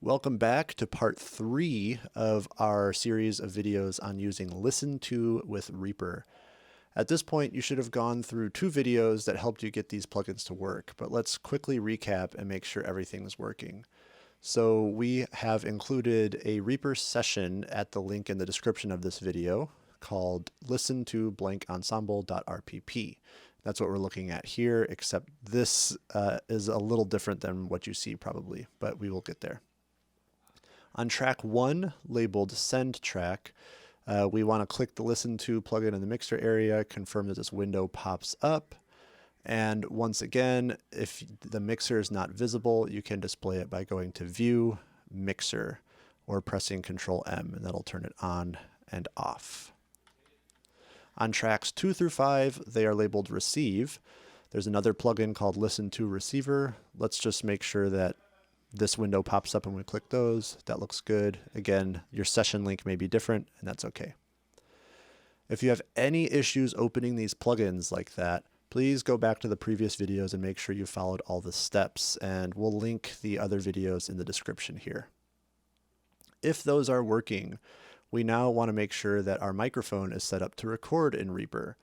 Welcome back to part 3 of our series of videos on using Listento with Reaper. At this point, you should have gone through 2 videos that helped you get these plugins to work, but let's quickly recap and make sure everything's working. So we have included a Reaper session at the link in the description of this video called listen-to-ensemble.rpp. That's what we're looking at here, except this is a little different than what you see probably, but we will get there. On track 1, labeled Send Track, we want to click the Listen To plugin in the mixer area, confirm that this window pops up, and once again, if the mixer is not visible, you can display it by going to View, Mixer, or pressing Ctrl M, and that'll turn it on and off. On tracks 2 through 5, they are labeled Receive. There's another plugin called Listen To Receiver. Let's just make sure that this window pops up when we click those. That looks good. Again, your session link may be different, and that's okay. If you have any issues opening these plugins like that, please go back to the previous videos and make sure you followed all the steps, and we'll link the other videos in the description here. If those are working, we now want to make sure that our microphone is set up to record in Reaper.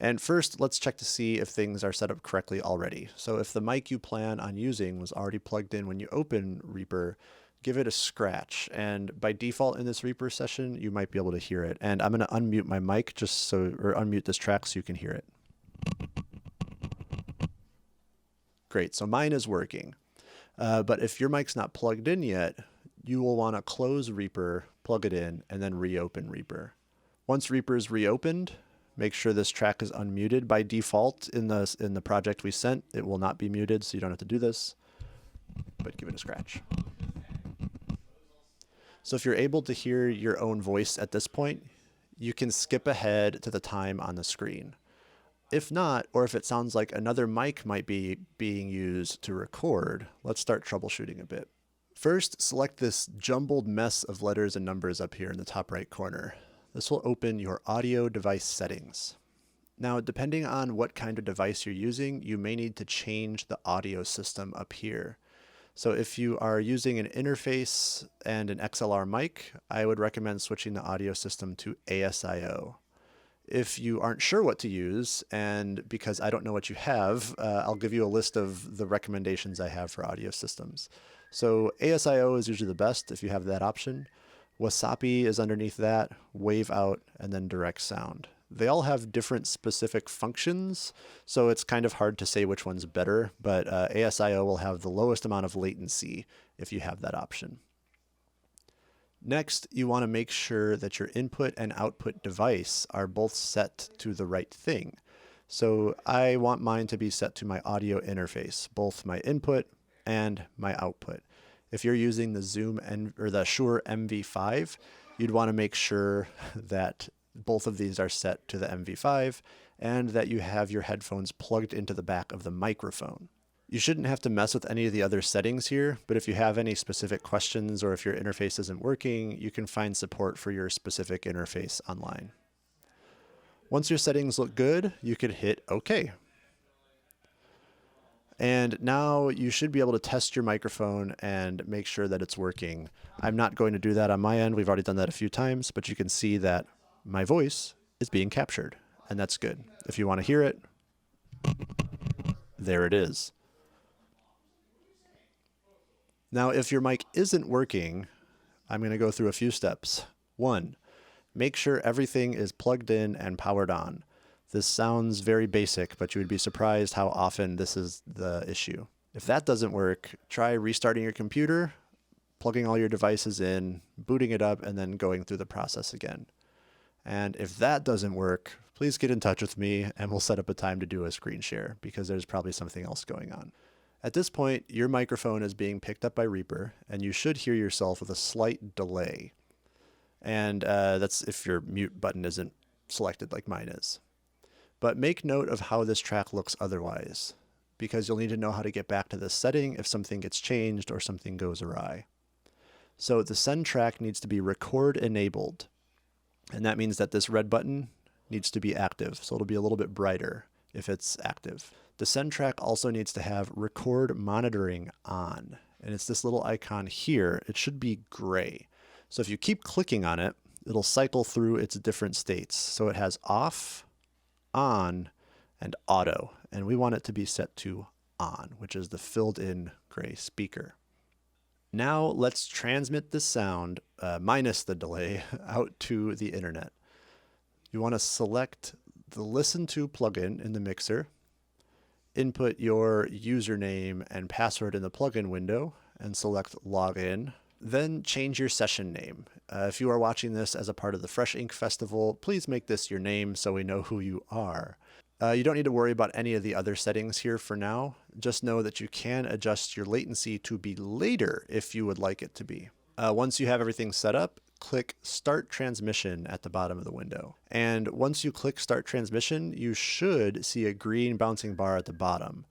And first, let's check to see if things are set up correctly already. So if the mic you plan on using was already plugged in when you open Reaper, give it a scratch. And by default in this Reaper session, you might be able to hear it. And I'm going to unmute my mic or unmute this track so you can hear it. Great, so mine is working. But if your mic's not plugged in yet, you will want to close Reaper, plug it in, and then reopen Reaper. Once Reaper is reopened, make sure this track is unmuted. By default in the project we sent, it will not be muted, so you don't have to do this, but give it a scratch. So if you're able to hear your own voice at this point, you can skip ahead to the time on the screen. If not, or if it sounds like another mic might be being used to record, let's start troubleshooting a bit. First, select this jumbled mess of letters and numbers up here in the top right corner. This will open your audio device settings. Now, depending on what kind of device you're using, you may need to change the audio system up here. So if you are using an interface and an XLR mic, I would recommend switching the audio system to ASIO. If you aren't sure what to use, and because I don't know what you have, I'll give you a list of the recommendations I have for audio systems. So ASIO is usually the best if you have that option. Wasapi is underneath that, Wave Out, and then Direct Sound. They all have different specific functions, so it's kind of hard to say which one's better, but ASIO will have the lowest amount of latency if you have that option. Next, you want to make sure that your input and output device are both set to the right thing. So I want mine to be set to my audio interface, both my input and my output. If you're using the the Shure MV5, you'd want to make sure that both of these are set to the MV5 and that you have your headphones plugged into the back of the microphone. You shouldn't have to mess with any of the other settings here, but if you have any specific questions or if your interface isn't working, you can find support for your specific interface online. Once your settings look good, you could hit OK. And now you should be able to test your microphone and make sure that it's working. I'm not going to do that on my end. We've already done that a few times, but you can see that my voice is being captured, and that's good. If you want to hear it, there it is. Now, if your mic isn't working, I'm going to go through a few steps. 1, make sure everything is plugged in and powered on. This sounds very basic, but you would be surprised how often this is the issue. If that doesn't work, try restarting your computer, plugging all your devices in, booting it up, and then going through the process again. And if that doesn't work, please get in touch with me and we'll set up a time to do a screen share because there's probably something else going on. At this point, your microphone is being picked up by Reaper, and you should hear yourself with a slight delay. And that's if your mute button isn't selected like mine is. But make note of how this track looks otherwise, because you'll need to know how to get back to this setting if something gets changed or something goes awry. So the send track needs to be record enabled, and that means that this red button needs to be active, so it'll be a little bit brighter if it's active. The send track also needs to have record monitoring on, and it's this little icon here. It should be gray. So if you keep clicking on it, it'll cycle through its different states. So it has off, on, and auto, and we want it to be set to on, which is the filled in gray speaker. Now let's transmit the sound, minus the delay, out to the internet. You want to select the Listento plugin in the mixer, input your username and password in the plugin window, and select Login. Then change your session name. If you are watching this as a part of the Fresh Ink Festival, please make this your name so we know who you are. You don't need to worry about any of the other settings here for now. Just know that you can adjust your latency to be later if you would like it to be. Once you have everything set up, click Start Transmission at the bottom of the window. And once you click Start Transmission, you should see a green bouncing bar at the bottom.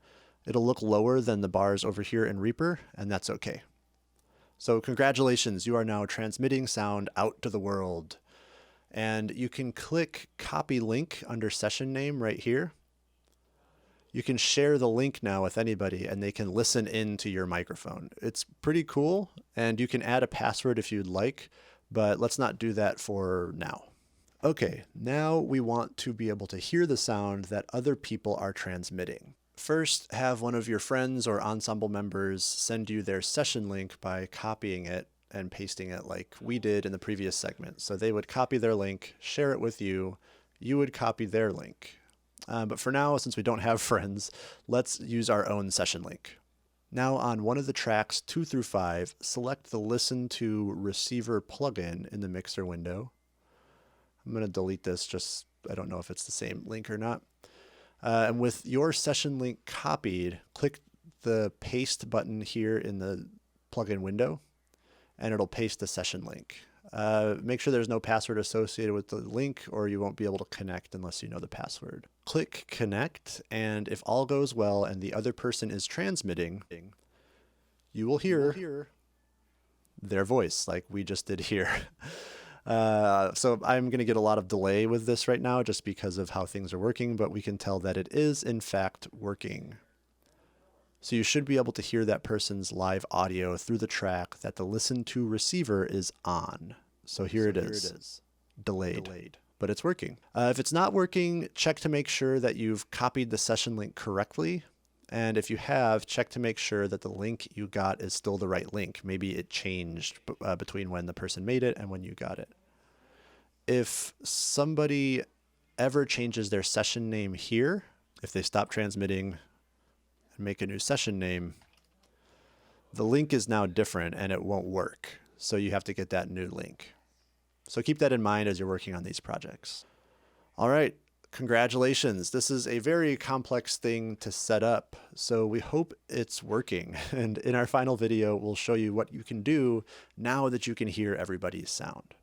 It'll look lower than the bars over here in Reaper, and that's okay. So congratulations, you are now transmitting sound out to the world. And you can click Copy Link under Session Name right here. You can share the link now with anybody and they can listen into your microphone. It's pretty cool, and you can add a password if you'd like, but let's not do that for now. Okay, now we want to be able to hear the sound that other people are transmitting. First, have one of your friends or ensemble members send you their session link by copying it and pasting it like we did in the previous segment. So they would copy their link, share it with you, you would copy their link. But for now, since we don't have friends, let's use our own session link. Now on one of the tracks 2 through 5, select the Listen to Receiver plugin in the mixer window. I'm going to delete this, I don't know if it's the same link or not. And with your session link copied, click the paste button here in the plugin window, and it'll paste the session link. Make sure there's no password associated with the link, or you won't be able to connect unless you know the password. Click Connect, and if all goes well and the other person is transmitting, you will hear their voice like we just did here. So I'm going to get a lot of delay with this right now just because of how things are working, but we can tell that it is in fact working. So you should be able to hear that person's live audio through the track that the Listen to Receiver is on. So here it is. Delayed. But it's working. If it's not working, check to make sure that you've copied the session link correctly. And if you have, check to make sure that the link you got is still the right link. Maybe it changed between when the person made it and when you got it. If somebody ever changes their session name here, if they stop transmitting and make a new session name, the link is now different and it won't work. So you have to get that new link. So keep that in mind as you're working on these projects. All right. Congratulations. This is a very complex thing to set up, so we hope it's working. And in our final video, we'll show you what you can do now that you can hear everybody's sound.